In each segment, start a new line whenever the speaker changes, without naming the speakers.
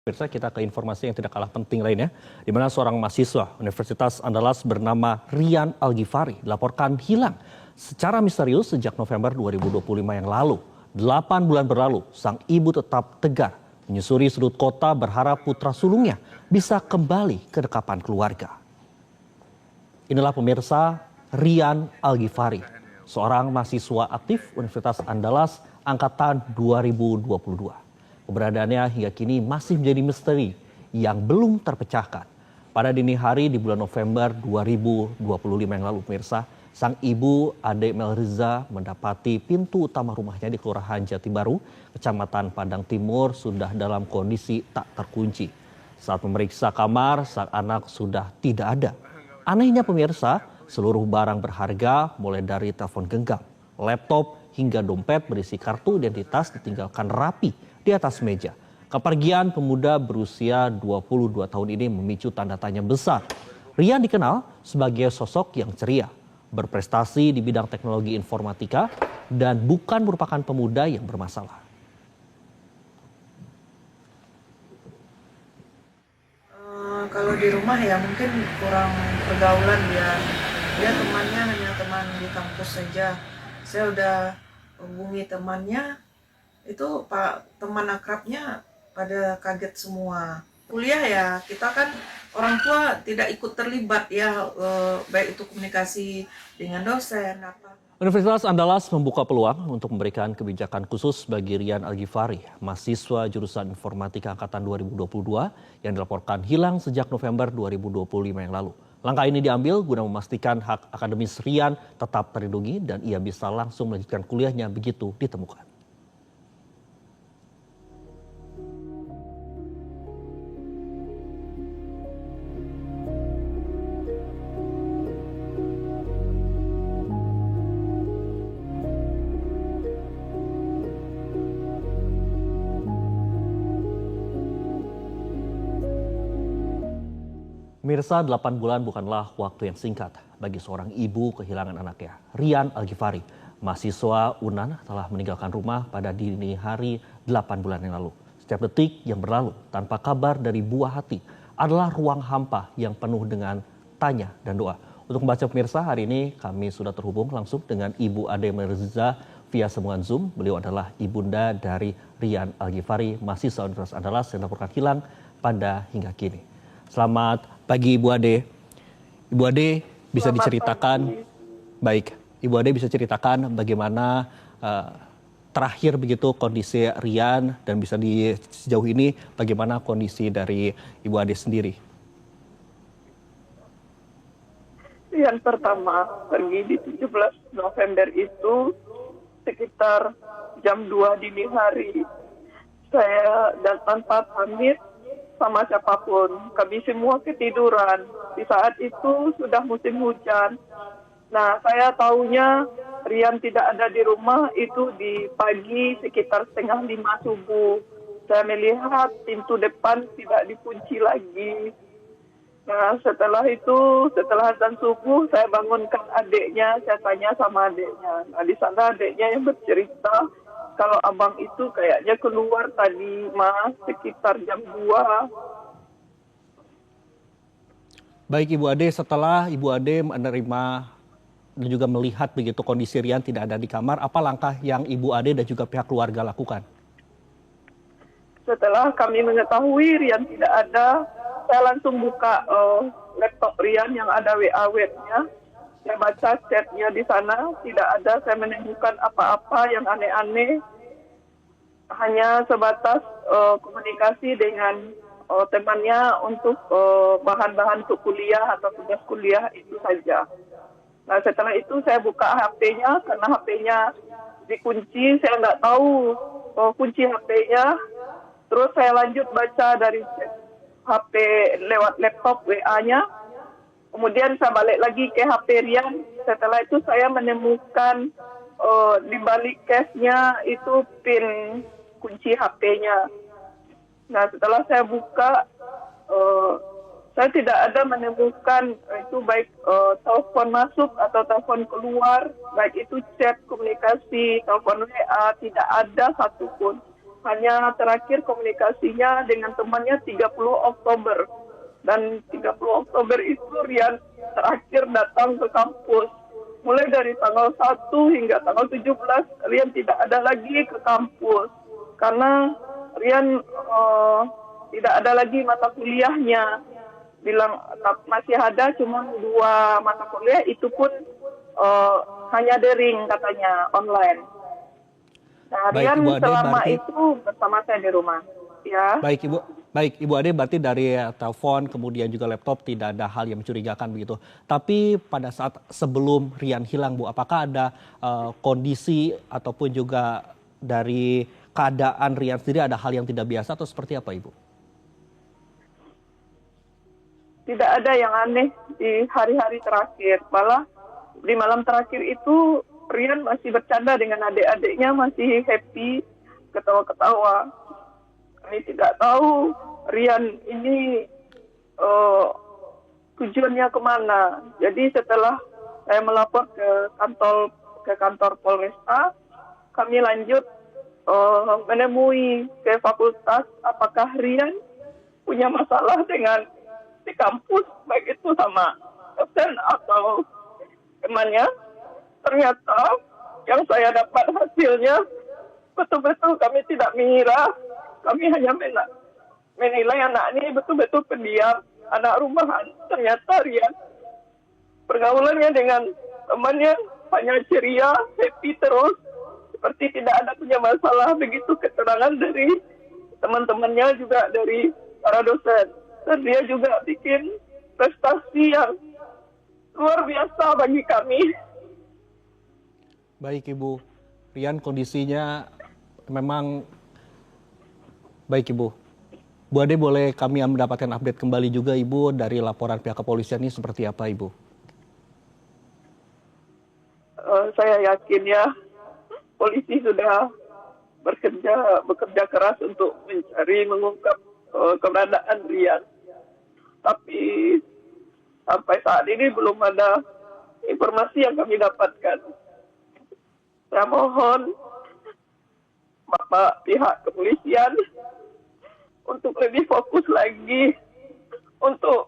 Pemirsa, kita ke informasi yang tidak kalah penting lainnya, di mana seorang mahasiswa Universitas Andalas bernama Rian Al-Ghifari dilaporkan hilang secara misterius sejak November 2025 yang lalu. 8 bulan berlalu, sang ibu tetap tegar menyusuri sudut kota berharap putra sulungnya bisa kembali ke dekapan keluarga. Inilah pemirsa Rian Al-Ghifari, seorang mahasiswa aktif Universitas Andalas angkatan 2022. Keberadaannya hingga kini masih menjadi misteri yang belum terpecahkan. Pada dini hari di bulan November 2025 yang lalu, pemirsa, sang ibu Ade Melriza mendapati pintu utama rumahnya di Kelurahan Jati Baru, Kecamatan Padang Timur sudah dalam kondisi tak terkunci. Saat memeriksa kamar, sang anak sudah tidak ada. Anehnya pemirsa, seluruh barang berharga mulai dari telepon genggam, laptop, hingga dompet berisi kartu identitas ditinggalkan rapi di atas meja. Kepergian pemuda berusia 22 tahun ini memicu tanda tanya besar. Rian dikenal sebagai sosok yang ceria, berprestasi di bidang teknologi informatika, dan bukan merupakan pemuda yang bermasalah.
Kalau di rumah ya mungkin kurang pergaulan dia temannya hanya teman di kampus saja. Saya udah hubungi temannya, itu teman akrabnya pada kaget semua. Kuliah ya kita kan orang tua tidak ikut terlibat ya, baik itu komunikasi dengan dosen apa.
Universitas Andalas membuka peluang untuk memberikan kebijakan khusus bagi Rian Al-Ghifari, mahasiswa jurusan Informatika angkatan 2022 yang dilaporkan hilang sejak November 2025 yang lalu. Langkah ini diambil guna memastikan hak akademis Rian tetap terlindungi dan ia bisa langsung melanjutkan kuliahnya begitu ditemukan. Pemirsa, 8 bulan bukanlah waktu yang singkat bagi seorang ibu kehilangan anaknya. Rian Al-Ghifari, mahasiswa UNAN, telah meninggalkan rumah pada dini hari 8 bulan yang lalu. Setiap detik yang berlalu tanpa kabar dari buah hati adalah ruang hampa yang penuh dengan tanya dan doa. Untuk membaca pemirsa, hari ini kami sudah terhubung langsung dengan Ibu Ade Melriza via sambungan Zoom. Beliau adalah ibunda dari Rian Al-Ghifari, mahasiswa Universitas Andalas yang dilaporkan hilang pada hingga kini. Selamat pagi Ibu Ade. Ibu Ade bisa diceritakan, baik, Ibu Ade bisa ceritakan bagaimana terakhir begitu kondisi Rian dan bisa di sejauh ini bagaimana kondisi dari Ibu Ade sendiri.
Yang pertama pergi di 17 November itu sekitar jam 2 dini hari. Saya dan tanpa pamit sama siapapun, kami semua ketiduran. Di saat itu sudah musim hujan. Nah, saya tahunya Rian tidak ada di rumah itu di pagi sekitar 4:30 subuh. Saya melihat pintu depan tidak dikunci lagi. Nah, setelah azan subuh, saya bangunkan adiknya, saya tanya sama adiknya. Nah, di sana adiknya yang bercerita, kalau abang itu kayaknya keluar tadi, Mas, sekitar jam 2.
Baik Ibu Ade, setelah Ibu Ade menerima dan juga melihat begitu kondisi Rian tidak ada di kamar, apa langkah yang Ibu Ade dan juga pihak keluarga lakukan?
Setelah kami mengetahui Rian tidak ada, saya langsung buka laptop Rian yang ada WA-webnya. Saya baca chatnya di sana, tidak ada, saya menemukan apa-apa yang aneh-aneh. Hanya sebatas komunikasi dengan temannya untuk bahan-bahan untuk kuliah atau tugas kuliah itu saja. Nah, setelah itu saya buka HP-nya, karena HP-nya dikunci, saya nggak tahu kunci HP-nya. Terus saya lanjut baca dari HP lewat laptop WA-nya. Kemudian saya balik lagi ke HP Rian. Setelah itu saya menemukan di balik case-nya itu pin kunci HP-nya. Nah, setelah saya buka, saya tidak ada menemukan itu baik telepon masuk atau telepon keluar, baik itu chat, komunikasi, telepon WA, tidak ada satupun. hanya terakhir komunikasinya dengan temannya 30 Oktober. Dan 30 Oktober itu Rian terakhir datang ke kampus. Mulai dari tanggal 1 hingga tanggal 17, Rian tidak ada lagi ke kampus. Karena Rian tidak ada lagi mata kuliahnya. Bilang masih ada cuma 2 mata kuliah, itu pun hanya daring katanya, online. Nah,
Baik,
Rian
Ibu Ade,
selama
berarti
itu bersama saya di rumah. Ya.
Baik Ibu Ade, berarti dari telepon kemudian juga laptop tidak ada hal yang mencurigakan begitu. Tapi pada saat sebelum Rian hilang Bu, apakah ada kondisi ataupun juga dari keadaan Rian sendiri ada hal yang tidak biasa atau seperti apa Ibu?
Tidak ada yang aneh di hari-hari terakhir. Malah di malam terakhir itu Rian masih bercanda dengan adik-adiknya, masih happy, ketawa-ketawa. Kami tidak tahu Rian ini tujuannya kemana. Jadi setelah saya melapor ke kantor Polresta, kami lanjut menemui ke fakultas apakah Rian punya masalah dengan di kampus, baik itu sama dosen atau temannya. Ternyata yang saya dapat hasilnya betul-betul kami tidak mengira, kami hanya menilai anak ini betul-betul pendiam, anak rumahan. Ternyata Rian pergaulannya dengan temannya hanya ceria, happy terus, seperti tidak ada punya masalah. Begitu keterangan dari teman-temannya, juga dari para dosen. Dan dia juga bikin prestasi yang luar biasa bagi kami.
Baik Ibu, Rian kondisinya memang baik Ibu. Bu Ade, boleh kami mendapatkan update kembali juga Ibu dari laporan pihak kepolisian ini seperti apa Ibu?
Saya yakin ya, polisi sudah bekerja keras untuk mencari, mengungkap keberadaan Rian. Tapi sampai saat ini belum ada informasi yang kami dapatkan. Saya mohon Bapak pihak kepolisian untuk lebih fokus lagi untuk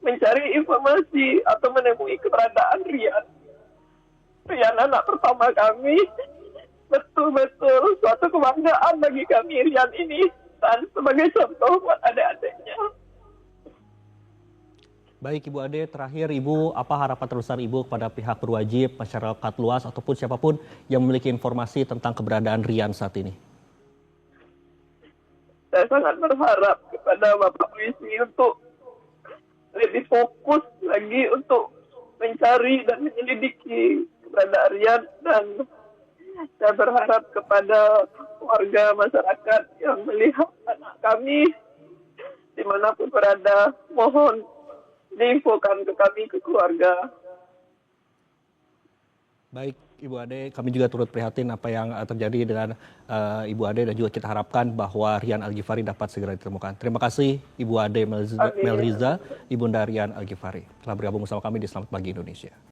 mencari informasi atau menemui keberadaan Rian. Rian anak pertama kami, betul-betul suatu kebanggaan bagi kami Rian ini, dan sebagai contoh buat adik-adiknya.
Baik Ibu Ade, terakhir Ibu, apa harapan terbesar Ibu kepada pihak berwajib, masyarakat luas ataupun siapapun yang memiliki informasi tentang keberadaan Rian saat ini?
Saya sangat berharap kepada Bapak Polisi untuk lebih fokus lagi untuk mencari dan menyelidiki keberadaan Rian, dan saya berharap kepada warga masyarakat yang melihat anak kami dimanapun berada, mohon diinfokan ke kami, ke keluarga.
Baik Ibu Ade, kami juga turut prihatin apa yang terjadi dengan Ibu Ade, dan juga kita harapkan bahwa Rian Al-Ghifari dapat segera ditemukan. Terima kasih Ibu Ade Melriza, Ibunda Rian Al-Ghifari telah bergabung bersama kami di Selamat Pagi Indonesia.